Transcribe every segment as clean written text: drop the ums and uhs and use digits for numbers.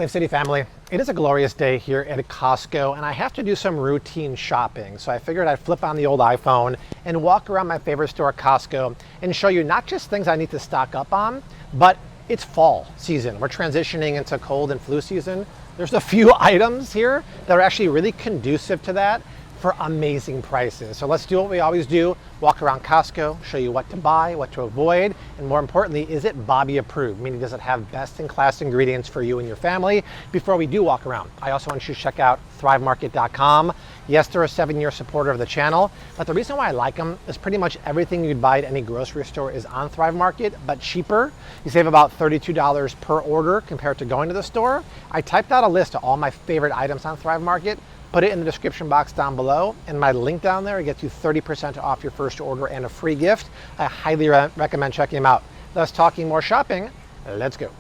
Flave City family, it is a glorious day here at Costco and I have to do some routine shopping. So I figured I'd flip on the old iPhone and walk around my favorite store, Costco, and show you not just things I need to stock up on, but it's fall season. We're transitioning into cold and flu season. There's a few items here that are actually really conducive to that for amazing prices. So let's do what we always do, walk around Costco, show you what to buy, what to avoid, and more importantly, is it Bobby approved? Meaning, does it have best in class ingredients for you and your family before we do walk around? I also want you to check out thrivemarket.com. Yes, they're a 7-year supporter of the channel, but the reason why I like them is pretty much everything you'd buy at any grocery store is on Thrive Market, but cheaper. You save about $32 per order compared to going to the store. I typed out a list of all my favorite items on Thrive Market, put it in the description box down below, and my link down there gets you 30% off your first order and a free gift. I highly recommend checking them out. Less talking, more shopping. Let's go.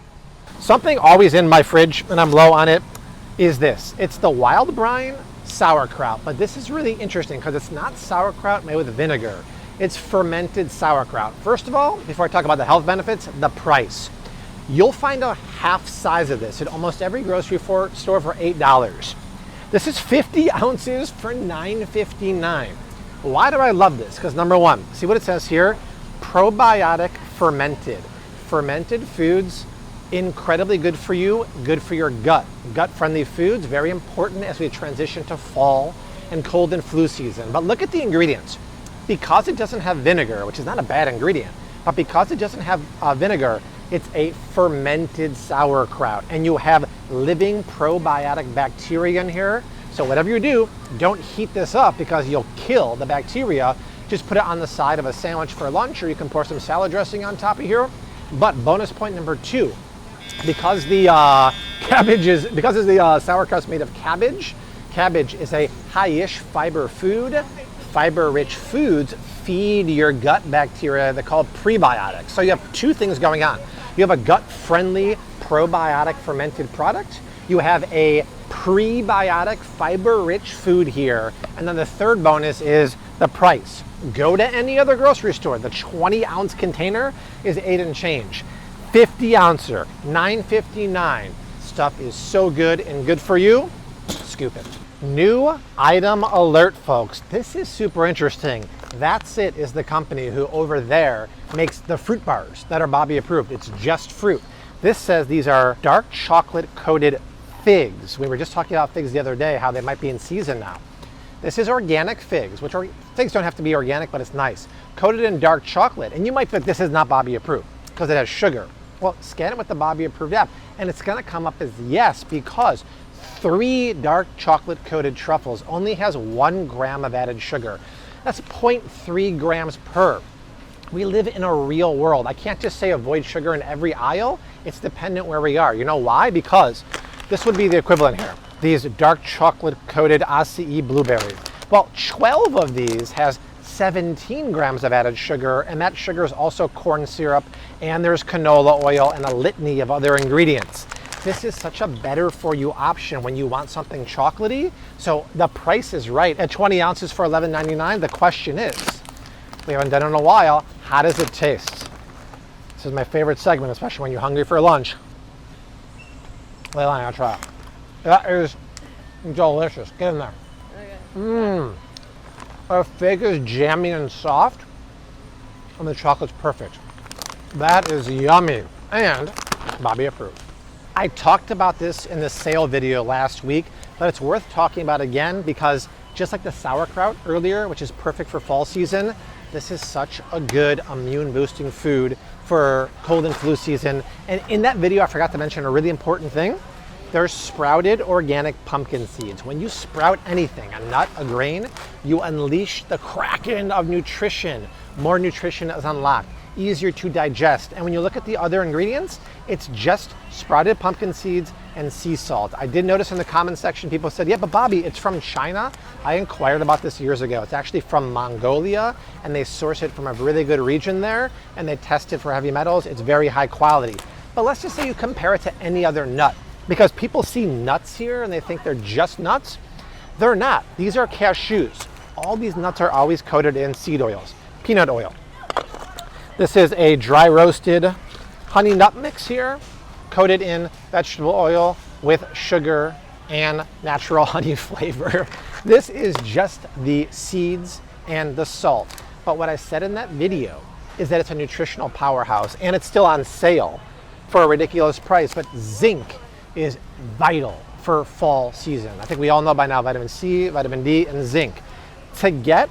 Something always in my fridge, and I'm low on it, is this. It's the wild brine sauerkraut, but this is really interesting because it's not sauerkraut made with vinegar. It's fermented sauerkraut. First of all, before I talk about the health benefits, the price. You'll find a half size of this at almost every grocery store for $8. This is 50 ounces for $9.59. Why do I love this? Because number one, see what it says here? Probiotic fermented. Fermented foods, incredibly good for you, good for your gut. Gut-friendly foods, very important as we transition to fall and cold and flu season. But look at the ingredients. Because it doesn't have vinegar, which is not a bad ingredient, but because it doesn't have vinegar, it's a fermented sauerkraut, and you have living probiotic bacteria in here. So whatever you do, don't heat this up because you'll kill the bacteria. Just put it on the side of a sandwich for lunch, or you can pour some salad dressing on top of here. But bonus point number two, because the sauerkraut's made of cabbage, cabbage is a high-ish fiber food. Fiber-rich foods feed your gut bacteria. They're called prebiotics. So you have two things going on. You have a gut-friendly probiotic fermented product. You have a prebiotic fiber-rich food here. And then the third bonus is the price. Go to any other grocery store. The 20-ounce container is $8 and change. 50-ouncer, $9.59. Stuff is so good and good for you. Scoop it. New item alert, folks. This is super interesting. That's It is the company who over there makes the fruit bars that are Bobby approved. It's just fruit. This says these are dark chocolate coated figs. We were just talking about figs the other day, how they might be in season now. This is organic figs, which are, figs don't have to be organic, but it's nice. Coated in dark chocolate. And you might think this is not Bobby approved because it has sugar. Well, scan it with the Bobby approved app and it's gonna come up as yes, because 3 dark chocolate coated truffles only has 1 gram of added sugar. That's 0.3 grams per. We live in a real world. I can't just say avoid sugar in every aisle. It's dependent where we are. You know why? Because this would be the equivalent here. These dark chocolate coated acai blueberries. Well, 12 of these has 17 grams of added sugar, and that sugar is also corn syrup, and there's canola oil and a litany of other ingredients. This is such a better for you option when you want something chocolatey. So the price is right. At 20 ounces for $11.99, the question is, we haven't done it in a while, how does it taste? This is my favorite segment, especially when you're hungry for lunch. Leilani, I'll try it. That is delicious. Get in there. Mmm. Our fig is jammy and soft, and the chocolate's perfect. That is yummy, and Bobby approved. I talked about this in the sale video last week, but it's worth talking about again because just like the sauerkraut earlier, which is perfect for fall season, this is such a good immune boosting food for cold and flu season. And in that video, I forgot to mention a really important thing. There's sprouted organic pumpkin seeds. When you sprout anything, a nut, a grain, you unleash the kraken of nutrition. More nutrition is unlocked, easier to digest. And when you look at the other ingredients, it's just sprouted pumpkin seeds and sea salt. I did notice in the comment section, people said, yeah, but Bobby, it's from China. I inquired about this years ago. It's actually from Mongolia, and they source it from a really good region there, and they test it for heavy metals. It's very high quality. But let's just say you compare it to any other nut, because people see nuts here and they think they're just nuts. They're not. These are cashews. All these nuts are always coated in seed oils, peanut oil. This is a dry roasted honey nut mix here, coated in vegetable oil, with sugar and natural honey flavor. This is just the seeds and the salt. But what I said in that video is that it's a nutritional powerhouse and it's still on sale for a ridiculous price. But zinc is vital for fall season. I think we all know by now vitamin C, vitamin D, and zinc. To get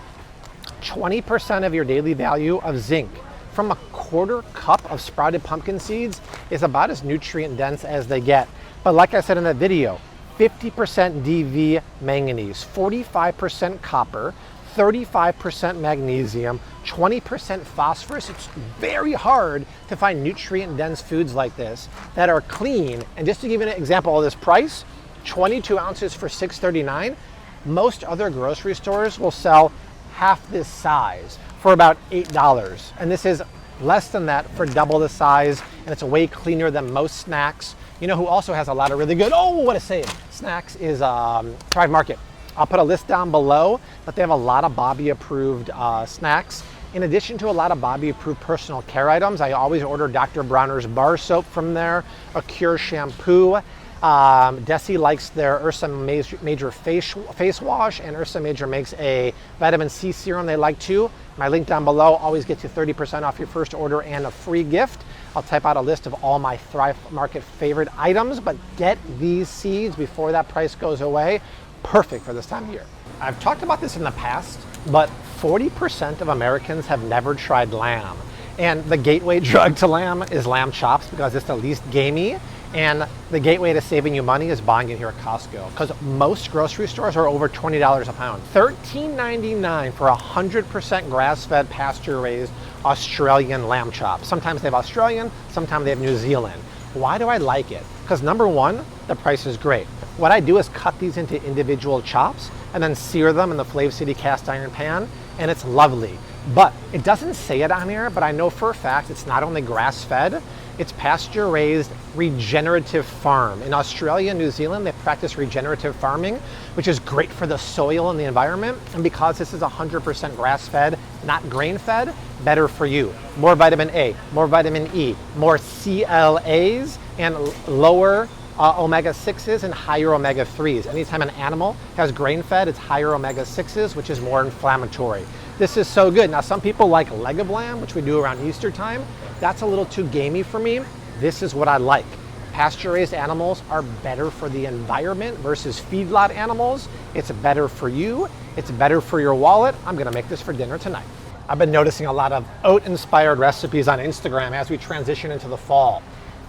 20% of your daily value of zinc from a quarter cup of sprouted pumpkin seeds is about as nutrient dense as they get. But like I said in that video, 50% DV manganese, 45% copper, 35% magnesium, 20% phosphorus. It's very hard to find nutrient dense foods like this that are clean. And just to give you an example of this price, 22 ounces for $6.39. Most other grocery stores will sell half this size for about $8. And this is less than that for double the size, and it's way cleaner than most snacks. You know who also has a lot of really good, oh, what a save, snacks is Thrive Market. I'll put a list down below, but they have a lot of Bobby approved snacks. In addition to a lot of Bobby approved personal care items, I always order Dr. Bronner's bar soap from there, Acure shampoo. Desi likes their Ursa Major face wash, and Ursa Major makes a vitamin C serum they like too. My link down below always gets you 30% off your first order and a free gift. I'll type out a list of all my Thrive Market favorite items, but get these seeds before that price goes away. Perfect for this time of year. I've talked about this in the past, but 40% of Americans have never tried lamb. And the gateway drug to lamb is lamb chops because it's the least gamey. And the gateway to saving you money is buying it here at Costco, because most grocery stores are over $20 a pound. $13.99 for 100% grass-fed, pasture-raised Australian lamb chops. Sometimes they have Australian, sometimes they have New Zealand. Why do I like it? Because number one, the price is great. What I do is cut these into individual chops and then sear them in the Flave City cast iron pan, and it's lovely. But it doesn't say it on here, but I know for a fact it's not only grass-fed, it's pasture-raised regenerative farm. In Australia and New Zealand, they practice regenerative farming, which is great for the soil and the environment. And because this is 100% grass-fed, not grain-fed, better for you. More vitamin A, more vitamin E, more CLAs, and lower omega-6s and higher omega-3s. Anytime an animal has grain-fed, it's higher omega-6s, which is more inflammatory. This is so good. Now, some people like leg of lamb, which we do around Easter time. That's a little too gamey for me. This is what I like. Pasture-raised animals are better for the environment versus feedlot animals. It's better for you. It's better for your wallet. I'm gonna make this for dinner tonight. I've been noticing a lot of oat-inspired recipes on Instagram as we transition into the fall.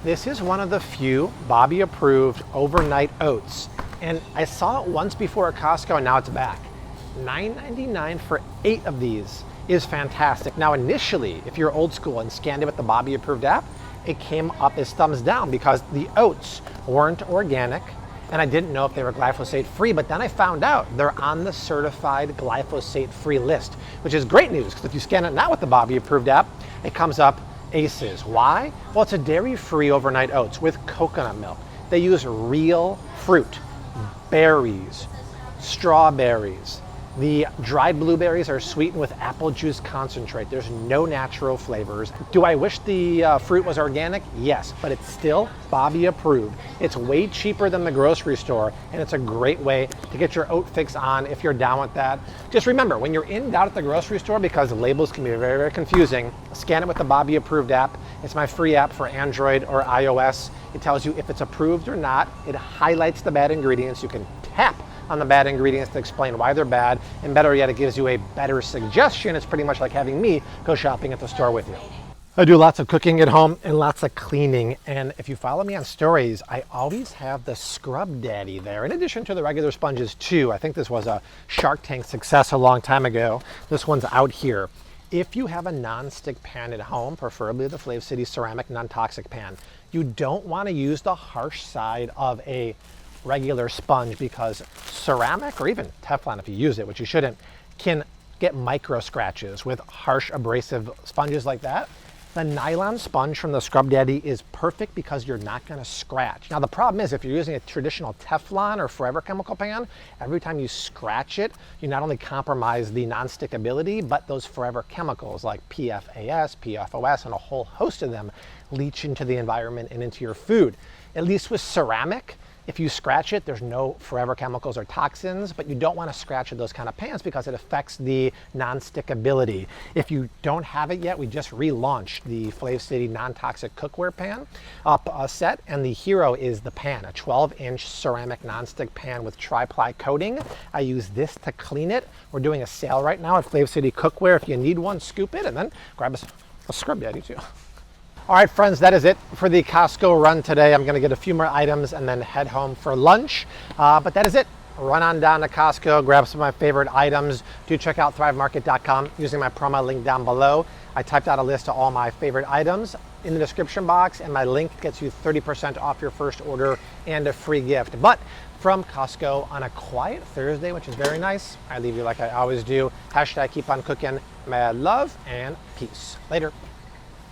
This is one of the few Bobby-approved overnight oats. And I saw it once before at Costco, and now it's back. $9.99 for 8 of these is fantastic. Now, initially, if you're old school and scanned it with the Bobby approved app, it came up as thumbs down because the oats weren't organic, and I didn't know if they were glyphosate free, but then I found out they're on the certified glyphosate free list, which is great news, because if you scan it not with the Bobby approved app, it comes up ACEs. Why? Well, it's a dairy-free overnight oats with coconut milk. They use real fruit, berries, strawberries. The dried blueberries are sweetened with apple juice concentrate. There's no natural flavors. Do I wish the fruit was organic? Yes, but it's still Bobby approved. It's way cheaper than the grocery store, and it's a great way to get your oat fix on if you're down with that. Just remember, when you're in doubt at the grocery store, because the labels can be very, very confusing, scan it with the Bobby approved app. It's my free app for Android or iOS. It tells you if it's approved or not. It highlights the bad ingredients. You can tap on the bad ingredients to explain why they're bad, and better yet, it gives you a better suggestion. It's pretty much like having me go shopping at the store with you. I do lots of cooking at home and lots of cleaning, and if you follow me on stories, I always have the Scrub Daddy there, in addition to the regular sponges too. I think this was a Shark Tank success a long time ago. This one's out here. If you have a non-stick pan at home, preferably the Flave City ceramic non-toxic pan, you don't want to use the harsh side of a regular sponge, because ceramic, or even Teflon if you use it, which you shouldn't, can get micro scratches with harsh abrasive sponges like that. The nylon sponge from the Scrub Daddy is perfect because you're not going to scratch. Now the problem is, if you're using a traditional Teflon or Forever Chemical pan, every time you scratch it, you not only compromise the non-stick ability, but those forever chemicals like PFAS, PFOS, and a whole host of them leach into the environment and into your food. At least with ceramic, If you scratch it, there's no forever chemicals or toxins, but you don't want to scratch those kind of pans because it affects the non-stick ability. If you don't have it yet, we just relaunched the Flave City non-toxic cookware pan set, and the hero is the pan, a 12-inch ceramic non-stick pan with tri-ply coating. I use this to clean it. We're doing a sale right now at Flave City Cookware. If you need one, scoop it and then grab a scrub daddy too. All right, friends, that is it for the Costco run today. I'm gonna get a few more items and then head home for lunch. But that is it. Run on down to Costco, grab some of my favorite items. Do check out thrivemarket.com using my promo link down below. I typed out a list of all my favorite items in the description box, and my link gets you 30% off your first order and a free gift. But from Costco on a quiet Thursday, which is very nice, I leave you like I always do. Hashtag keep on cooking. Mad love and peace. Later.